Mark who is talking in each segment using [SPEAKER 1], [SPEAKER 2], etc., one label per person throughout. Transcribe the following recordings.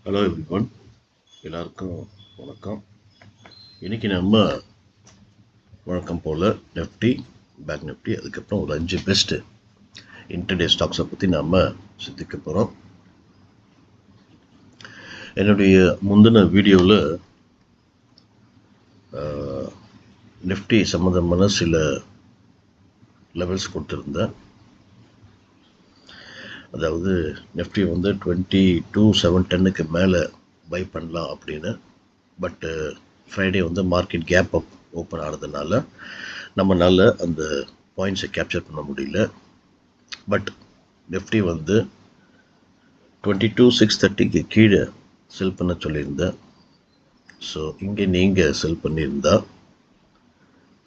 [SPEAKER 1] Hello everyone, எல்லாருக்கும் வணக்கம். இன்றைக்கி நம்ம வழக்கம் போல் நிஃப்டி, பேங்க் நிஃப்டி, அதுக்கப்புறம் ஒரு 5 பெஸ்ட்டு இன்டர்டே ஸ்டாக்ஸை பற்றி நாம் சிந்திக்க போகிறோம். என்னுடைய முந்தின வீடியோவில் நிஃப்டி சம்மந்தமான சில லெவல்ஸ் கொடுத்துருந்தேன். அதாவது நிஃப்டி 22,710க்கு மேலே பை பண்ணலாம் அப்படின்னு. But Friday market gap up open ஆனதுனால நம்மளால் அந்த பாயிண்ட்ஸை கேப்சர் பண்ண முடியல. பட் நிஃப்டி 22,630க்கு கீழே செல் பண்ண சொல்லியிருந்தேன். ஸோ இங்கே நீங்கள் செல் பண்ணியிருந்தா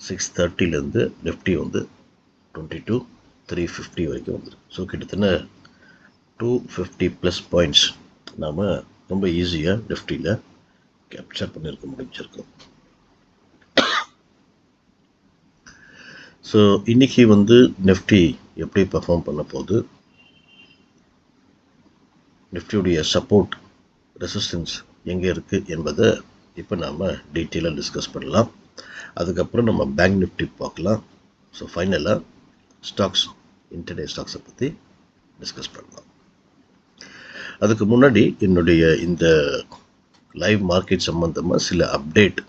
[SPEAKER 1] 630லேருந்து நிஃப்டி 22,350 வரைக்கும் வந்துடும். ஸோ கிட்டத்தட்ட 250+ பாயிண்ட்ஸ் நாம் ரொம்ப ஈஸியாக நிஃப்டியில் கேப்சர் பண்ணியிருக்க முடிஞ்சிருக்கோம். ஸோ இன்றைக்கி நிஃப்டி எப்படி பர்ஃபார்ம் பண்ண போகுது, நிஃப்டியுடைய சப்போர்ட் ரெசிஸ்டன்ஸ் எங்கே இருக்குது என்பதை இப்போ நாம் டீட்டெயிலாக டிஸ்கஸ் பண்ணலாம். அதுக்கப்புறம் நம்ம பேங்க் நிஃப்டி பார்க்கலாம். ஸோ ஃபைனலாக ஸ்டாக்ஸ், இன்டர்டே ஸ்டாக்ஸை பற்றி டிஸ்கஸ் பண்ணலாம். அதுக்கு முன்னாடி என்னுடைய இந்த லைவ் மார்க்கெட் சம்மந்தமாக சில அப்டேட்,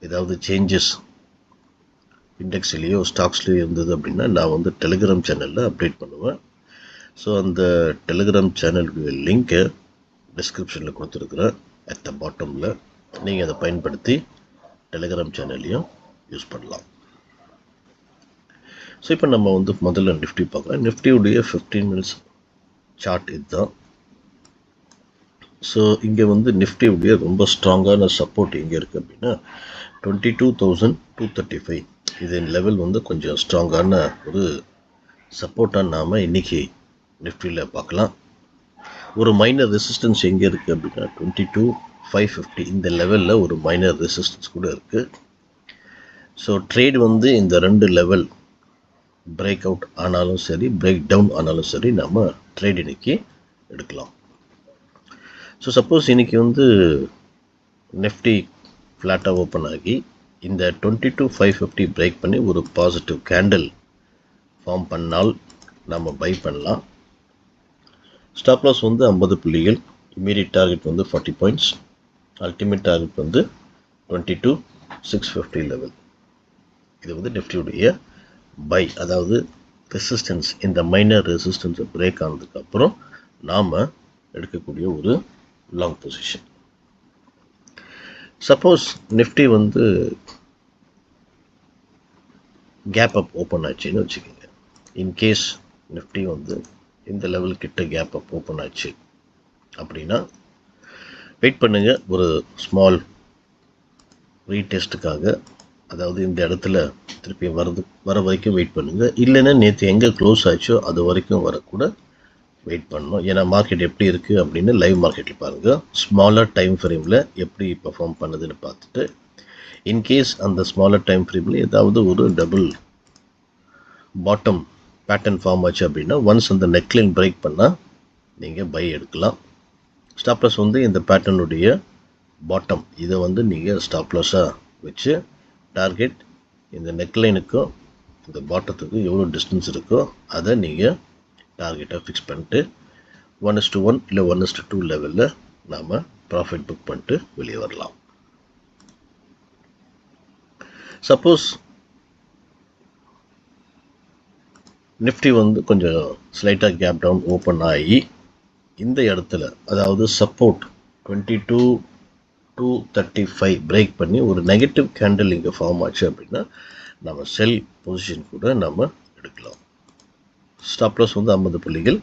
[SPEAKER 1] ஏதாவது சேஞ்சஸ் இண்டெக்ஸ்லேயோ ஸ்டாக்ஸ்லேயோ இருந்தது அப்படின்னா நான் டெலிகிராம் சேனலில் அப்டேட் பண்ணுவேன். ஸோ அந்த டெலிகிராம் சேனலுடைய லிங்க்கை டிஸ்கிரிப்ஷனில் கொடுத்துருக்குறேன் அட் த பாட்டமில். நீங்கள் அதை பயன்படுத்தி டெலிகிராம் சேனல்லையும் யூஸ் பண்ணலாம். ஸோ இப்போ நம்ம முதல்ல நிஃப்டி பார்க்கலாம். நிஃப்டியுடைய 15 மினிட்ஸ் சார்ட் இதுதான். ஸோ இங்கே நிஃப்டியுடைய ரொம்ப ஸ்ட்ராங்கான சப்போர்ட் எங்கே இருக்குது அப்படின்னா 22,235. இது லெவல் கொஞ்சம் ஸ்ட்ராங்கான ஒரு சப்போர்ட்டாக நாம் இன்றைக்கி நிஃப்டியில் பார்க்கலாம். ஒரு மைனர் ரெசிஸ்டன்ஸ் எங்கே இருக்குது அப்படின்னா 22,550. இந்த லெவலில் ஒரு மைனர் ரெசிஸ்டன்ஸ் கூட இருக்குது. ஸோ ட்ரேட் இந்த ரெண்டு லெவல் பிரேக் அவுட் ஆனாலும் சரி, பிரேக் டவுன் ஆனாலும் சரி, நம்ம ட்ரேட் இன்றைக்கி எடுக்கலாம். ஸோ சப்போஸ் இன்றைக்கி நிஃப்டி ஃப்ளாட்டாக ஓப்பன் ஆகி இந்த 22,550 பிரேக் பண்ணி ஒரு பாசிட்டிவ் கேண்டில் ஃபார்ம் பண்ணால் நம்ம பை பண்ணலாம். ஸ்டாப் லாஸ் 50 புள்ளிகள், immediate target 40 points, ultimate target 22,650 level. இது நிஃப்டியுடைய பை, அதாவது ரெசிஸ்டன்ஸ், இந்த மைனர் ரெசிஸ்டன்ஸை பிரேக் ஆனதுக்கப்புறம் நாம் எடுக்கக்கூடிய ஒரு long position. Suppose Nifty gap up open ஆச்சுன்னு வச்சுக்கோங்க. இன்கேஸ் நிஃப்டி இந்த லெவல் கிட்ட கேப் அப் ஓப்பன் ஆச்சு அப்படின்னா வெயிட் பண்ணுங்கள், ஒரு ஸ்மால் ரீடெஸ்ட்டுக்காக. அதாவது இந்த இடத்துல திருப்பி வர வரைக்கும் வெயிட் பண்ணுங்கள். இல்லைன்னா நேற்று எங்கே க்ளோஸ் ஆச்சோ அது வரைக்கும் வரக்கூட வெயிட் பண்ணணும். ஏன்னா மார்க்கெட் எப்படி இருக்குது அப்படின்னு லைவ் மார்க்கெட்டில் பாருங்கள். ஸ்மாலர் டைம் ஃப்ரேமில் எப்படி பர்ஃபார்ம் பண்ணுதுன்னு பார்த்துட்டு, இன்கேஸ் அந்த ஸ்மாலர் டைம் ஃப்ரேமில் ஏதாவது ஒரு டபுள் பாட்டம் பேட்டர்ன் ஃபார்ம் ஆச்சு அப்படின்னா ஒன்ஸ் அந்த நெக்லைன் பிரேக் பண்ணால் நீங்கள் பை எடுக்கலாம். ஸ்டாப் லாஸ் இந்த பேட்டர்னுடைய பாட்டம், இதை நீங்கள் ஸ்டாப் லாஸாக வச்சு டார்கெட் இந்த நெக்லைனுக்கும் இந்த பாட்டத்துக்கும் எவ்வளோ டிஸ்டன்ஸ் இருக்கோ அதை நீங்கள் டார்கெட்டாக ஃபிக்ஸ் பண்ணிட்டு 1:1 இல்லை 1:2 லெவலில் நாம் ப்ராஃபிட் புக் பண்ணிட்டு வெளியே வரலாம். சப்போஸ் நிஃப்டி கொஞ்சம் ஸ்லைட்டாக கேப் டவுன் ஓப்பன் ஆகி இந்த இடத்துல, அதாவது சப்போர்ட் 22,235 பிரேக் பண்ணி ஒரு நெகட்டிவ் கேண்டில் இங்கே ஃபார்ம் ஆச்சு அப்படின்னா நம்ம செல் பொசிஷன் கூட நம்ம எடுக்கலாம். ஸ்டாப் லாஸ் 50 புள்ளிகள்,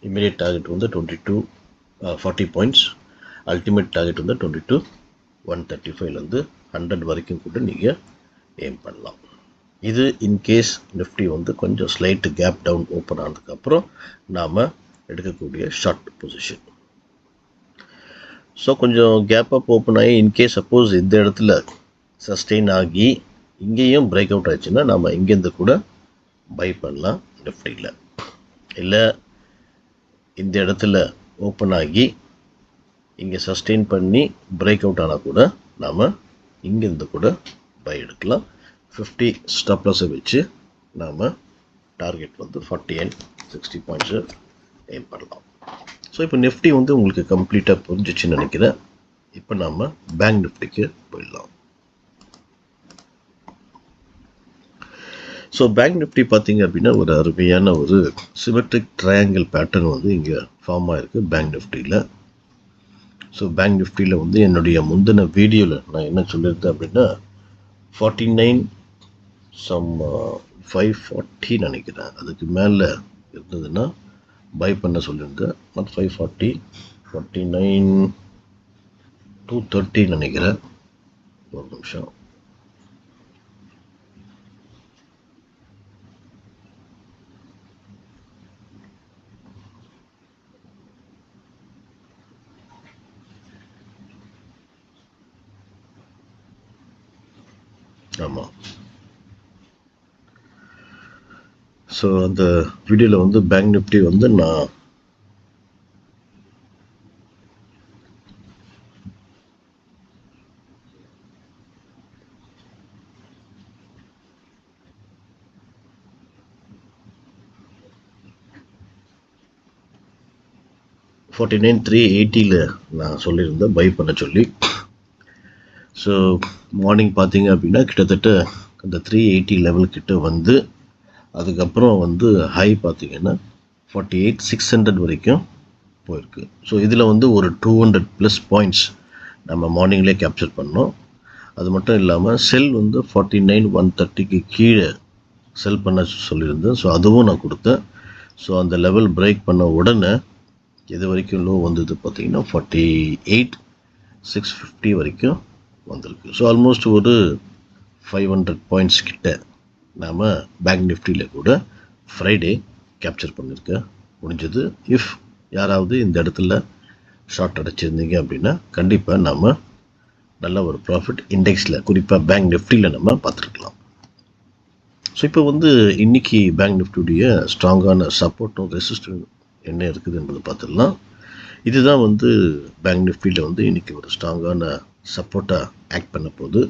[SPEAKER 1] immediate target 40 points, ultimate target 22,135 100 வரைக்கும் கூட நீங்கள் எய்ம் பண்ணலாம். இது இன்கேஸ் நிஃப்டி கொஞ்சம் ஸ்லைட் கேப் டவுன் ஓப்பன் ஆனதுக்கப்புறம் நாம் எடுக்கக்கூடிய ஷார்ட் பொசிஷன். ஸோ கொஞ்சம் கேப் அப் ஓப்பன் ஆகி இன்கேஸ் சப்போஸ் இந்த இடத்துல சஸ்டெயின் ஆகி இங்கேயும் பிரேக் அவுட் ஆச்சுன்னா நம்ம இங்கேருந்து கூட பை பண்ணலாம் நிஃப்டியில். இல்லை இந்த இடத்துல ஓப்பன் ஆகி இங்கே சஸ்டெயின் பண்ணி பிரேக் அவுட் ஆனால் கூட நாம் இங்கேருந்து கூட பை எடுக்கலாம். 50 ஸ்டாப் லாஸை வச்சு நாம் டார்கெட் வந்து 40 பாயிண்ட்ஸு எய்ம் பண்ணலாம். ஸோ இப்போ நிஃப்டி வந்து உங்களுக்கு கம்ப்ளீட்டாக புரிஞ்சிச்சுன்னு நினைக்கிறேன். இப்போ நாம் பேங்க் நிஃப்டிக்கு போயிடலாம். ஸோ பேங்க் நிஃப்டி பார்த்தீங்க அப்படின்னா ஒரு அருமையான ஒரு சிமெட்ரிக் ட்ரையாங்கிள் பேட்டர்ன் வந்து இங்கே ஃபார்ம் ஆகிருக்கு பேங்க் நிஃப்டியில். ஸோ பேங்க் நிஃப்டியில் வந்து என்னுடைய முந்தின வீடியோவில் நான் என்ன சொல்லியிருந்தேன் அப்படின்னா 49 540 நினைக்கிறேன், அதுக்கு மேலே இருந்ததுன்னா பை பண்ண சொல்லியிருந்தேன். நாட் 540, 49 230 நினைக்கிறேன். ஒரு நிமிஷம். ஆமாம். ஸோ அந்த வீடியோவில் வந்து பேங்க் நிஃப்டி வந்து நான் $49,380 நான் சொல்லியிருந்தேன் பை பண்ண சொல்லி. ஸோ மார்னிங் பார்த்தீங்க அப்படின்னா கிட்டத்தட்ட அந்த 380 லெவல் கிட்ட வந்து அதுக்கப்புறம் வந்து ஹை பார்த்தீங்கன்னா 48,600 வரைக்கும் போயிருக்கு. ஸோ இதில் வந்து ஒரு 200+ பாயிண்ட்ஸ் நம்ம மார்னிங்லேயே கேப்சர் பண்ணோம். அது மட்டும் இல்லாமல் செல் வந்து 49,130க்கு கீழே செல் பண்ண சொல்லியிருந்தேன். ஸோ அதுவும் நான் கொடுத்தேன். ஸோ அந்த லெவல் பிரேக் பண்ண உடனே இது வரைக்கும் லோ வந்தது பார்த்தீங்கன்னா 48,650 வரைக்கும் வந்திருக்கு. ஸோ ஆல்மோஸ்ட் ஒரு 500 பாயிண்ட்ஸ் கிட்ட நாம் பேங்க் நிஃப்டியில் கூட ஃப்ரைடே கேப்சர் பண்ணியிருக்க முடிஞ்சது. இஃப் யாராவது இந்த இடத்துல ஷார்ட் அடைச்சிருந்தீங்க அப்படின்னா கண்டிப்பாக நம்ம நல்ல ஒரு ப்ராஃபிட் இண்டெக்ஸில் குறிப்பாக பேங்க் நிஃப்டியில் நம்ம பார்த்துருக்கலாம். ஸோ இப்போ வந்து இன்றைக்கி பேங்க் நிஃப்டியுடைய ஸ்ட்ராங்கான சப்போர்ட்டும் ரெசிஸ்டன்ட் என்ன இருக்குது என்பதை பார்த்துடலாம். இதுதான் வந்து பேங்க் நிஃப்டியில் வந்து இன்றைக்கி ஒரு ஸ்ட்ராங்கான சப்போர்ட்டாக ஆக்ட் பண்ண போகுது.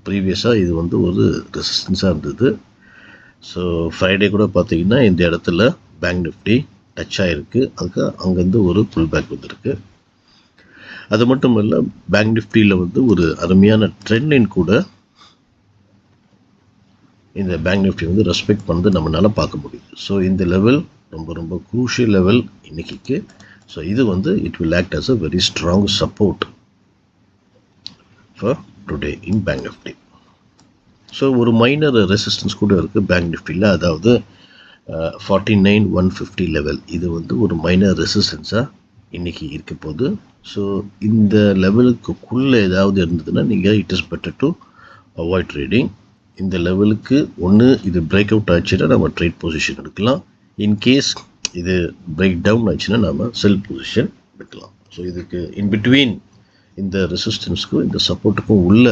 [SPEAKER 1] ப்ரீவியஸாக இது வந்து ஒரு ரெசிஸ்டன்ஸாக இருந்தது. ஸோ ஃப்ரைடே கூட பார்த்தீங்கன்னா இந்த இடத்துல பேங்க் நிஃப்டி டச் ஆகிருக்கு. அதுக்கு அங்கேருந்து ஒரு புல் பேக் வந்திருக்கு. அது மட்டும் இல்லை, பேங்க் நிஃப்டியில் வந்து ஒரு அருமையான ட்ரெண்ட் லைன் கூட இந்த பேங்க் நிஃப்டி வந்து ரெஸ்பெக்ட் பண்ணது நம்மளால் பார்க்க முடியுது. ஸோ இந்த லெவல் ரொம்ப ரொம்ப க்ரூஷியல் லெவல் இன்னைக்கு. ஸோ இது வந்து it will act as a very strong support for today in bank Nifty. So ஒரு மைனர் ரெசிஸ்டன்ஸ் கூட இருக்குது பேங்க் நிஃப்டியில், அதாவது 49,150 லெவல். இது வந்து ஒரு மைனர் ரெசிஸ்டன்ஸாக இன்றைக்கி இருக்க போகுது. ஸோ இந்த லெவலுக்குள்ளே ஏதாவது இருந்ததுன்னா நீங்கள் it is better to avoid trading. இந்த லெவலுக்கு ஒன்று இது பிரேக் அவுட் ஆச்சுன்னா நம்ம ட்ரேட் பொசிஷன் எடுக்கலாம். இன்கேஸ் இது பிரேக் டவுன் ஆச்சுன்னா நம்ம செல் பொசிஷன் எடுக்கலாம். ஸோ இதுக்கு இன்பிட்வீன் இந்த ரெசிஸ்டன்ஸுக்கும் இந்த சப்போர்ட்டுக்கும் உள்ள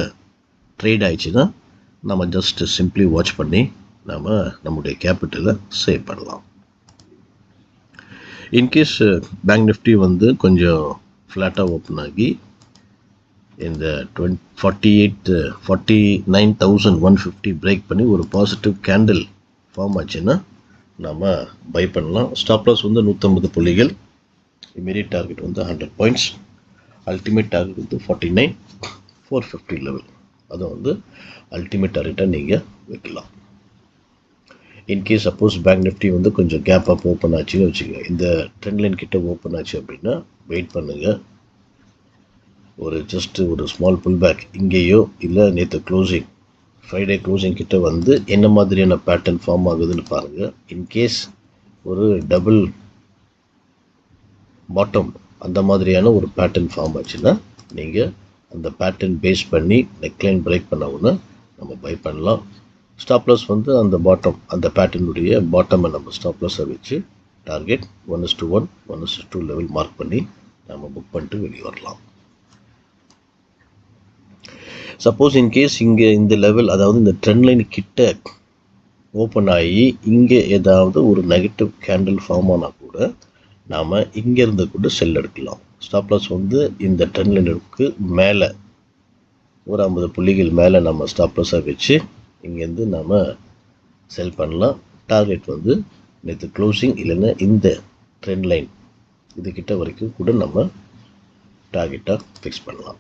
[SPEAKER 1] ட்ரேட் ஆயிடுச்சுன்னா நம்ம ஜஸ்ட் சிம்பிளி வாட்ச் பண்ணி நாம் நம்முடைய கேபிட்டலை சேவ் பண்ணலாம். இன்கேஸ் பேங்க் நிஃப்டி வந்து கொஞ்சம் ஃப்ளாட்டாக ஓப்பன் ஆகி இந்த 49,150 பிரேக் பண்ணி ஒரு பாசிட்டிவ் கேண்டில் ஃபார்ம் ஆச்சுன்னா நாம் பை பண்ணலாம். ஸ்டாப் லாஸ் வந்து 150 புள்ளிகள், இமீடியட் டார்கெட் வந்து 100 பாயிண்ட்ஸ், அல்டிமேட் டார்கெட் வந்து 49,450 லெவல். அதை வந்து அல்டிமேட் டார்கெட்டாக நீங்கள் வைக்கலாம். இன்கேஸ் சப்போஸ் பேங்க் நிஃப்டி வந்து கொஞ்சம் கேப் அப் ஓப்பன் ஆச்சுன்னு வச்சுக்கோங்க, இந்த ட்ரெண்ட் லைன் கிட்ட ஓப்பன் ஆச்சு அப்படின்னா வெயிட் பண்ணுங்கள். ஒரு ஜஸ்ட்டு ஒரு ஸ்மால் புல் பேக் இங்கேயோ இல்லை நேற்று க்ளோசிங் ஃப்ரைடே க்ளோசிங் கிட்ட வந்து என்ன மாதிரியான பேட்டர்ன் ஃபார்ம் ஆகுதுன்னு பாருங்கள். இன்கேஸ் ஒரு டபுள் பாட்டம் அந்த மாதிரியான ஒரு பேட்டர்ன் ஃபார்ம் ஆச்சுன்னா நீங்கள் அந்த பேட்டர்ன் பேஸ் பண்ணி நெக்லைன் பிரேக் பண்ணவுன்னா நம்ம பை பண்ணலாம். ஸ்டாப் லாஸ் வந்து அந்த பாட்டம், அந்த பேட்டர்னுடைய பாட்டமை நம்ம ஸ்டாப் லாஸை வச்சு டார்கெட் 1:1, 1:2 லெவல் மார்க் பண்ணி நம்ம புக் பண்ணிட்டு வெளியே வரலாம். சப்போஸ் இன்கேஸ் இங்கே இந்த லெவல், அதாவது இந்த ட்ரெண்ட் லைன் கிட்ட ஓப்பன் ஆகி இங்கே ஏதாவது ஒரு நெகட்டிவ் கேண்டில் ஃபார்ம் ஆனால் கூட நாம் இங்கேருந்து கூட செல் எடுக்கலாம். ஸ்டாப் லாஸ் வந்து இந்த ட்ரெண்ட் லைனுக்கு மேலே ஒரு 50 புள்ளிகள் மேலே நம்ம ஸ்டாப் லாஸாக வச்சு இங்கேருந்து நம்ம செல் பண்ணலாம். டார்கெட் வந்து நேற்று க்ளோசிங் இல்லைன்னா இந்த ட்ரெண்ட் லைன் இதுக்கிட்ட வரைக்கும் கூட நம்ம டார்கெட்டாக ஃபிக்ஸ் பண்ணலாம்.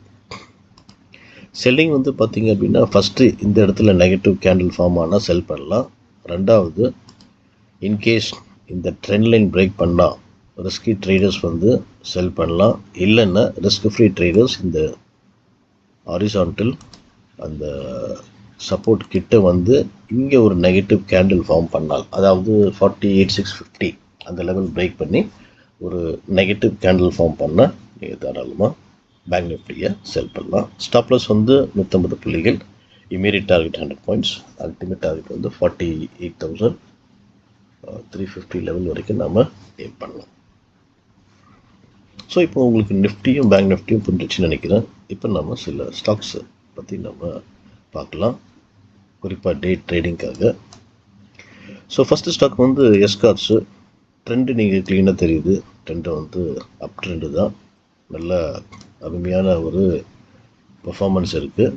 [SPEAKER 1] செல்லிங் வந்து பார்த்திங்க அப்படின்னா ஃபஸ்ட்டு இந்த இடத்துல நெகட்டிவ் கேண்டில் ஃபார்ம் ஆனால் செல் பண்ணலாம். ரெண்டாவது இன்கேஸ் இந்த ட்ரெண்ட் லைன் பிரேக் பண்ணால் ரிஸ்கி ட்ரேடர்ஸ் வந்து செல் பண்ணலாம். இல்லைன்னா ரிஸ்க் ஃப்ரீ ட்ரேடர்ஸ் இந்த ஹாரிசான்டல் அந்த சப்போர்ட் கிட்ட வந்து இங்கே ஒரு நெகட்டிவ் கேண்டில் ஃபார்ம் பண்ணால், அதாவது 48,650 அந்த லெவல் பிரேக் பண்ணி ஒரு நெகட்டிவ் கேண்டில் ஃபார்ம் பண்ணால் நீங்கள் தாராளமாக பேங்க் நிஃப்டியை செல் பண்ணலாம். ஸ்டாப் லாஸ் வந்து 150 புள்ளிகள், immediate target 100 points, ultimate target வந்து 48,350 லெவல் வரைக்கும் நம்ம ஏம் பண்ணலாம். ஸோ இப்போ உங்களுக்கு நிஃப்டியும் பேங்க் நிஃப்டியும் புரிஞ்சிச்சுன்னு நினைக்கிறேன். இப்போ நம்ம சில ஸ்டாக்ஸ் பற்றி நம்ம பார்க்கலாம், குறிப்பாக டே ட்ரேடிங்காக. ஸோ ஃபஸ்ட்டு ஸ்டாக் வந்து எஸ்கார்ட்ஸு. ட்ரெண்டு நீங்கள் க்ளீனாக தெரியுது, ட்ரெண்டு வந்து அப் ட்ரெண்டு தான், நல்ல அருமையான ஒரு பர்ஃபார்மன்ஸ் இருக்குது.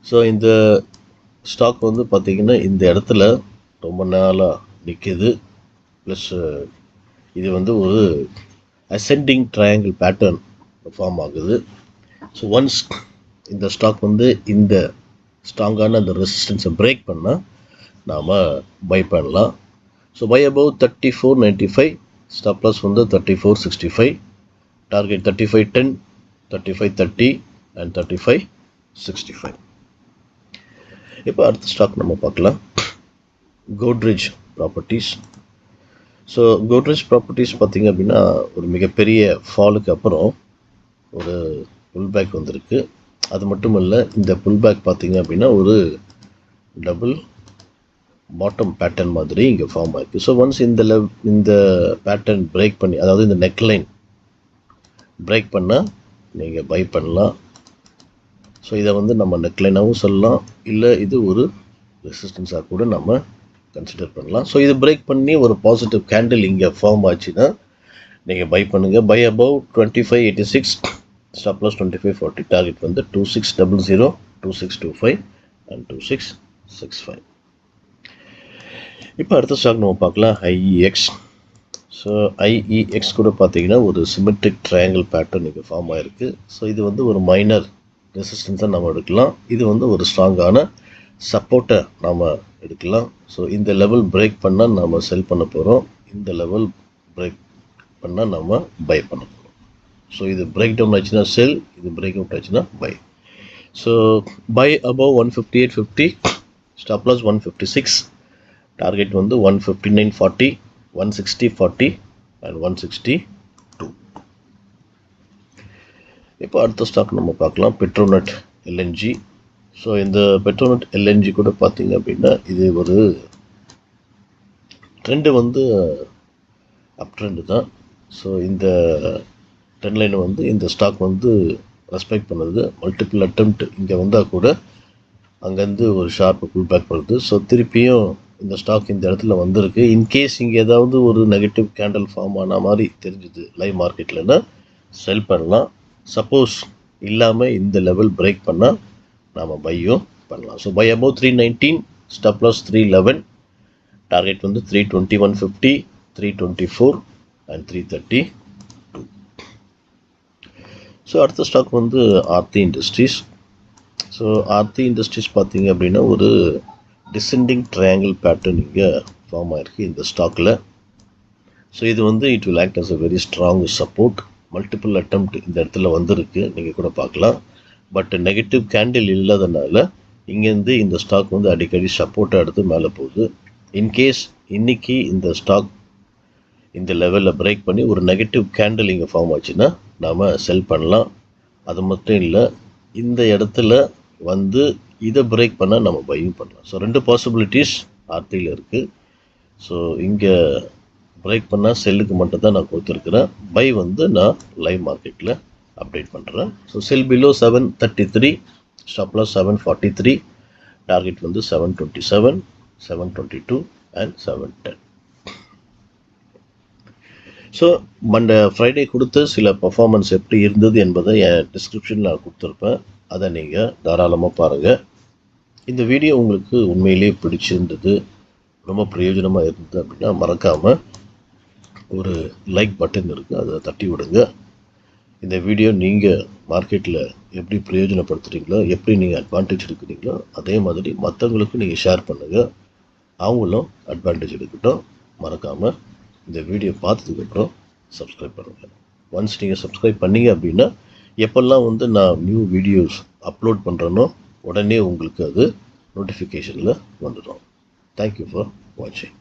[SPEAKER 1] ஸோ இந்த ஸ்டாக் வந்து பார்த்திங்கன்னா இந்த இடத்துல ரொம்ப நாளாக நிற்கிது. ப்ளஸ் இது வந்து ஒரு அசெண்டிங் ட்ரையாங்கிள் பேட்டர்ன் ஃபார்ம் ஆகுது. ஸோ ஒன்ஸ் இந்த ஸ்டாக் வந்து இந்த ஸ்ட்ராங்கான அந்த ரெசிஸ்டன்ஸை பிரேக் பண்ணால் நாம் பை பண்ணலாம். So buy above 34.95, stop loss வந்து 34.65, டார்கெட் 35.10, 35.30 அண்ட் 35.65. இப்போ அடுத்த ஸ்டாக் நம்ம பார்க்கலாம், Godrej properties. So Godrej properties பார்த்திங்க அப்படின்னா ஒரு மிகப்பெரிய ஃபாலுக்கு அப்புறம் ஒரு புல் பேக் வந்திருக்கு. அது மட்டும் இல்லை, இந்த புல் பேக் பார்த்திங்க அப்படின்னா ஒரு டபுள் பாட்டம் பேட்டர்ன் மாதிரி இங்கே ஃபார்ம் ஆகிருக்கு. ஸோ ஒன்ஸ் இந்த பேட்டர்ன் பிரேக் பண்ணி, அதாவது இந்த நெக்லைன் பிரேக் பண்ணால் நீங்கள் பை பண்ணலாம். ஸோ இதை வந்து நம்ம நெக்லைனாகவும் சொல்லலாம், இல்லை இது ஒரு ரெசிஸ்டன்ஸாக கூட நம்ம கன்சிடர் பண்ணலாம். ஸோ இது பிரேக் பண்ணி ஒரு பாசிட்டிவ் கேண்டில் இங்கே ஃபார்ம் ஆச்சுன்னா நீங்கள் பை பண்ணுங்கள். Buy above 25.86, stop loss 25.40, target வந்து 2600, 2625 அண்ட் 2665. இப்போ அடுத்த ஸ்டாக் நம்ம பார்க்கலாம், ஐஇஎக்ஸ். ஸோ ஐஇஎக்ஸ் கூட பார்த்தீங்கன்னா ஒரு சிமெட்ரிக் ட்ரையாங்கிள் பேட்டர்ன் இங்கே ஃபார்ம் ஆகிருக்கு. ஸோ இது வந்து ஒரு மைனர் ரெசிஸ்டன்ஸாக நம்ம எடுக்கலாம். இது வந்து ஒரு ஸ்ட்ராங்கான சப்போர்ட்டை நாம் எடுக்கலாம். ஸோ இந்த லெவல் பிரேக் பண்ணால் நாம் செல் பண்ண போகிறோம், இந்த லெவல் பிரேக் பண்ணால் நாம் பை பண்ண போகிறோம். ஸோ இது பிரேக் டவுன் ஆச்சுன்னா செல், இது பிரேக் அவுட் ஆச்சுன்னா buy. So buy above 158.50, stop loss 156, target வந்து 159.40, 160.40 அண்ட் 162. இப்போ அடுத்த ஸ்டாக் நம்ம பார்க்கலாம், பெட்ரோநெட் எல்என்ஜி. ஸோ இந்த பெட்ரோநெட் எல்என்ஜி கூட பார்த்தீங்க அப்படின்னா இது ஒரு ட்ரெண்டு வந்து அப் ட்ரெண்டு தான். ஸோ இந்த ட்ரெண்ட் லைனை வந்து இந்த ஸ்டாக் வந்து ரெஸ்பெக்ட் பண்ணுது. மல்டிபிள் அட்டெம்ப்ட் இங்கே வந்தால் கூட அங்கேருந்து ஒரு ஷார்ப் புல் பேக் வருது. ஸோ திருப்பியும் இந்த ஸ்டாக் இந்த இடத்துல வந்திருக்கு. இன்கேஸ் இங்கே ஏதாவது ஒரு நெகட்டிவ் கேண்டில் ஃபார்ம் ஆன மாதிரி தெரிஞ்சுது லைவ் மார்க்கெட்லன்னா செல் பண்ணலாம். சப்போஸ் இல்லாமல் இந்த லெவல் பிரேக் பண்ணால் நாம் பையும் பண்ணலாம். So buy above 319, stop loss 311, target வந்து 321.50, 324 அண்ட் 332. ஸோ அடுத்த ஸ்டாக் வந்து Aarti industries. So Aarti industries பார்த்தீங்க அப்படின்னா ஒரு டிசெண்டிங் ட்ரையாங்கிள் பேட்டர்ன் இங்கே ஃபார்ம் ஆகிருக்கு இந்த ஸ்டாக்கில். ஸோ இது வந்து it will act as a very strong support. Multiple attempt இந்த இடத்துல வந்திருக்கு, நீங்கள் கூட பார்க்கலாம். பட் நெகட்டிவ் கேண்டில் இல்லாதனால இங்கேருந்து இந்த ஸ்டாக் வந்து அடிக்கடி சப்போர்ட்டாக எடுத்து மேலே போகுது. இன்கேஸ் இன்றைக்கி இந்த ஸ்டாக் இந்த லெவலில் பிரேக் பண்ணி ஒரு நெகட்டிவ் கேண்டில் இங்கே ஃபார்ம் ஆச்சுன்னா நாம் செல் பண்ணலாம். அது மட்டும் இல்லை, இந்த இடத்துல வந்து இதை பிரேக் பண்ணால் நம்ம பையும் பண்ணலாம். ஸோ 2 பாசிபிலிட்டிஸ் ஆர்த்தியில் இருக்குது. ஸோ இங்கே பிரேக் பண்ணால் செல்லுக்கு மட்டும் தான் நான் கொடுத்துருக்குறேன். பை வந்து நான் லைவ் மார்க்கெட்டில் அப்டேட் பண்ணுறேன். So sell below 733, stop loss 743, target வந்து 727, 722 அண்ட் 710. ஸோ ஃப்ரைடே கொடுத்த சில பர்ஃபார்மன்ஸ் எப்படி இருந்தது என்பதை என் டிஸ்கிரிப்ஷனில் நான் கொடுத்துருப்பேன். அதை நீங்கள் தாராளமாக பாருங்கள். இந்த வீடியோ உங்களுக்கு உண்மையிலேயே பிடிச்சிருந்தது, ரொம்ப பிரயோஜனமாக இருந்தது அப்படின்னா மறக்காமல் ஒரு லைக் பட்டன் இருக்குது, அதை தட்டி விடுங்க. இந்த வீடியோ நீங்கள் மார்க்கெட்டில் எப்படி பிரயோஜனப்படுத்துகிறீங்களோ, எப்படி நீங்கள் அட்வான்டேஜ் எடுக்கிறீங்களோ அதே மாதிரி மற்றவங்களுக்கும் நீங்கள் ஷேர் பண்ணுங்கள். அவங்களும் அட்வான்டேஜ் எடுக்கட்டும். மறக்காமல் இந்த வீடியோ பார்த்ததுக்கப்புறம் சப்ஸ்கிரைப் பண்ணுங்கள். ஒன்ஸ் நீங்கள் சப்ஸ்கிரைப் பண்ணீங்க அப்படின்னா எப்போல்லாம் நான் நியூ வீடியோஸ் அப்லோட் பண்ணுறேனோ உடனே உங்களுக்கு அது நோட்டிஃபிகேஷனில் வந்துடும். தேங்க்யூ ஃபார் வாட்சிங்.